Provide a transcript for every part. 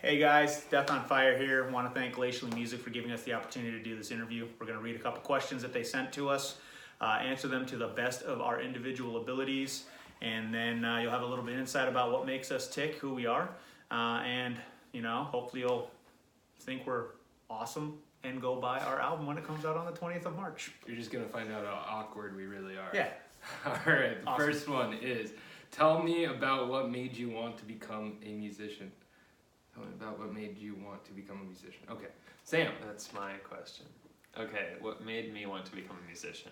Hey guys, Death on Fire here. I want to thank Glacially Music for giving us the opportunity to do this interview. We're going to read a couple questions that they sent to us, answer them to the best of our individual abilities, and then you'll have a little bit of insight about what makes us tick, who we are, and hopefully you'll think we're awesome and go buy our album when it comes out on the 20th of March. You're just going to find out how awkward we really are. Yeah. All right, the Awesome. First one is, tell me about what made you want to become a musician. Tell me about what made you want to become a musician. Okay, Sam. That's my question. Okay, what made me want to become a musician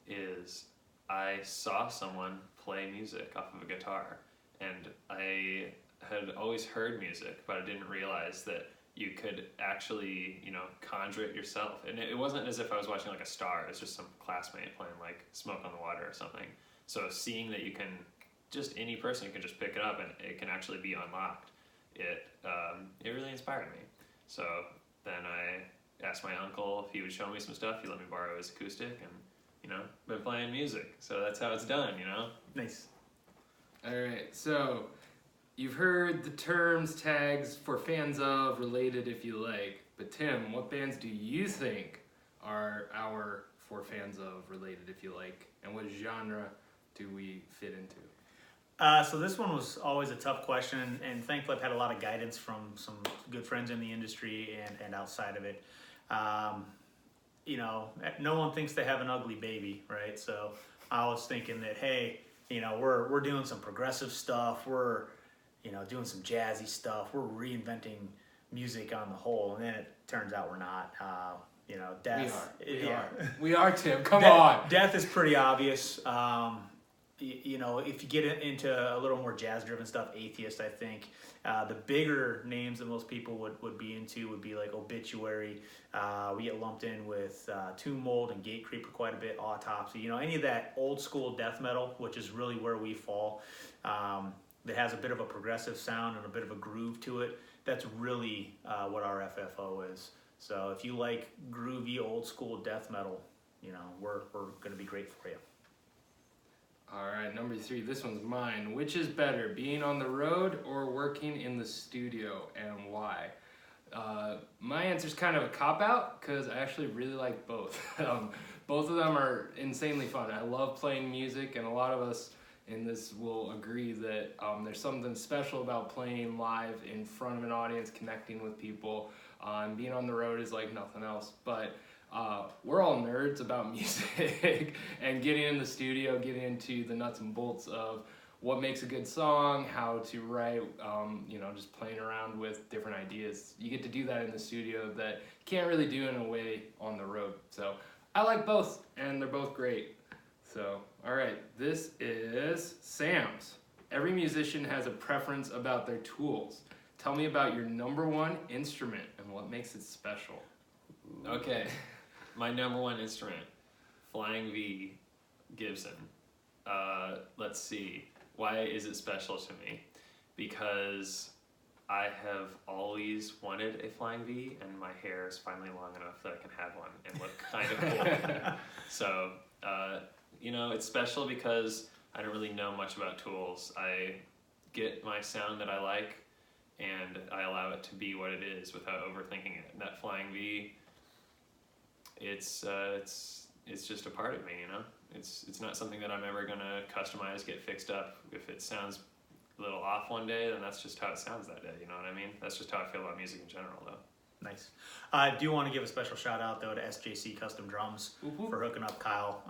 is I saw someone play music off of a guitar, and I had always heard music, but I didn't realize that you could actually, conjure it yourself. And it wasn't as if I was watching like a star, it was just some classmate playing like Smoke on the Water or something. So seeing that you can, just any person can just pick it up and it can actually be unlocked, it really inspired me. So then I asked my uncle if he would show me some stuff. He let me borrow his acoustic and, been playing music. So that's how it's done, Nice. All right, so you've heard the terms, tags for fans of, related if you like. But Tim, what bands do you think are our for fans of, related if you like? And what genre do we fit into? So this one was always a tough question, and thankfully I've had a lot of guidance from some good friends in the industry and outside of it. No one thinks they have an ugly baby, right? So I was thinking that, hey, we're doing some progressive stuff, we're doing some jazzy stuff, we're reinventing music on the whole, and then it turns out we're not. Death. We are, Tim. Come on. Death is pretty obvious. If you get into a little more jazz-driven stuff, Atheist, I think. The bigger names that most people would be into would be like Obituary. We get lumped in with Tomb Mold and Gate Creeper quite a bit, Autopsy. Any of that old-school death metal, which is really where we fall, that has a bit of a progressive sound and a bit of a groove to it. That's really what our FFO is. So if you like groovy, old-school death metal, we're going to be great for you. All right, number 3. This one's mine. Which is better, being on the road or working in the studio, and why? My answer is kind of a cop-out because I actually really like both. Both of them are insanely fun. I love playing music, and a lot of us in this will agree that there's something special about playing live in front of an audience, connecting with people. Being on the road is like nothing else. But we're all nerds about music and getting in the studio, getting into the nuts and bolts of what makes a good song, how to write, just playing around with different ideas. You get to do that in the studio that you can't really do in a way on the road. So I like both, and they're both great. So, all right, this is Sam's. Every musician has a preference about their tools. Tell me about your number one instrument and what makes it special. Okay, my number one instrument, Flying V Gibson. Let's see, why is it special to me? Because I have always wanted a Flying V, and my hair is finally long enough that I can have one and look kind of cool. So, it's special because I don't really know much about tools. I get my sound that I like, and I allow it to be what it is without overthinking it. And that Flying V, it's just a part of me, It's not something that I'm ever gonna customize, get fixed up. If it sounds a little off one day, then that's just how it sounds that day, you know what I mean? That's just how I feel about music in general, though. Nice. I do want to give a special shout out though to SJC Custom Drums for hooking up Kyle.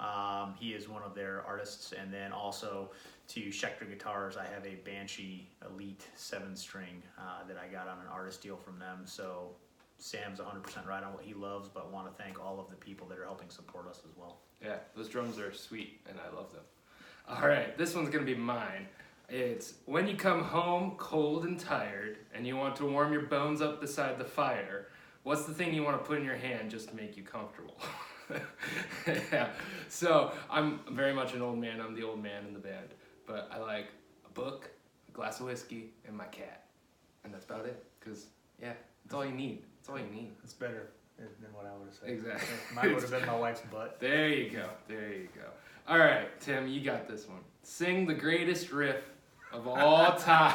He is one of their artists, and then also to Schecter Guitars. I have a Banshee Elite 7-string that I got on an artist deal from them. So Sam's 100% right on what he loves, but want to thank all of the people that are helping support us as well. Yeah, those drums are sweet, and I love them. All right, this one's going to be mine. It's when you come home cold and tired, and you want to warm your bones up beside the fire, what's the thing you want to put in your hand just to make you comfortable? Yeah, so I'm very much an old man. I'm the old man in the band. But I like a book, a glass of whiskey, and my cat. And that's about it, because, yeah, that's all you need. That's all you need. It's better than what I would have said. Exactly. Mine would have been my wife's butt. There you go. All right, Tim, you got this one. Sing the greatest riff of all time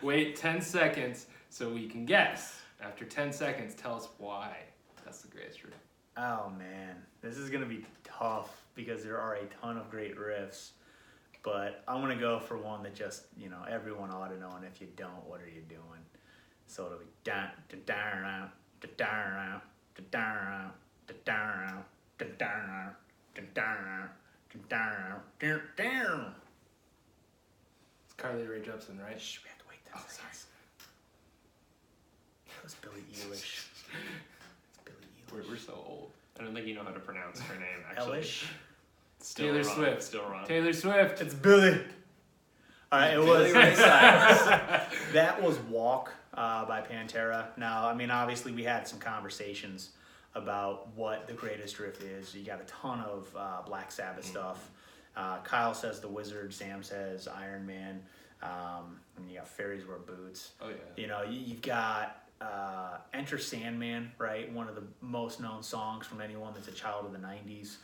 Wait 10 seconds so we can guess. After 10 seconds, tell us why that's the greatest riff. Oh man, this is gonna be tough because there are a ton of great riffs, but I'm gonna go for one that just, you know, everyone ought to know, and if you don't, what are you doing? So it'll be da da da da da da da da da da da da. It's Carly Rae Jepsen, right? Shh, we have to wait 10 Oh, seconds. That was Billie Eilish. It's Billie Eilish. We're so old. I don't think you know how to pronounce her name, actually. Eilish. Still Taylor wrong. Swift. Still wrong. Taylor Swift. It's Billy. All right, it Billy was. Ray Cyrus. That was Walk by Pantera. Now, I mean, obviously, we had some conversations about what the greatest riff is. You got a ton of Black Sabbath stuff. Kyle says The Wizard. Sam says Iron Man. And you got Fairies Wear Boots. Oh, yeah. You know, you've got Enter Sandman, right? One of the most known songs from anyone that's a child of the 90s.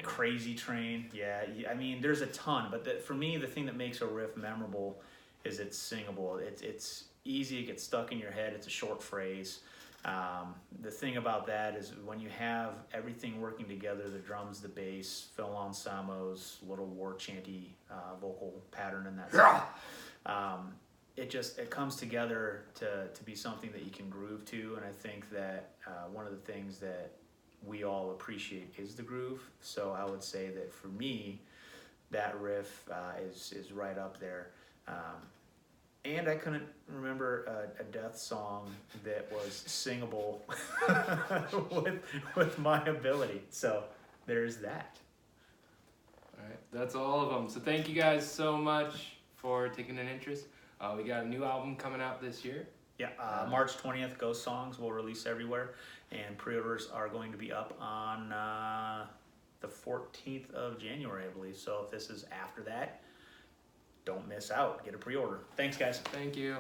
Crazy Train. Yeah, I mean, there's a ton, but for me, the thing that makes a riff memorable is it's singable. It's easy, it gets stuck in your head, it's a short phrase. The thing about that is when you have everything working together, the drums, the bass, Phil Anselmo's little war chanty vocal pattern in that song, it comes together to be something that you can groove to, and I think that one of the things that we all appreciate is the groove. So I would say that for me, that riff is right up there. And I couldn't remember a Death song that was singable with my ability. So there's that. All right, that's all of them. So thank you guys so much for taking an interest. We got a new album coming out this year. Yeah, March 20th, Ghost Songs will release everywhere, and pre-orders are going to be up on the 14th of January, I believe. So if this is after that, don't miss out. Get a pre-order. Thanks, guys. Thank you.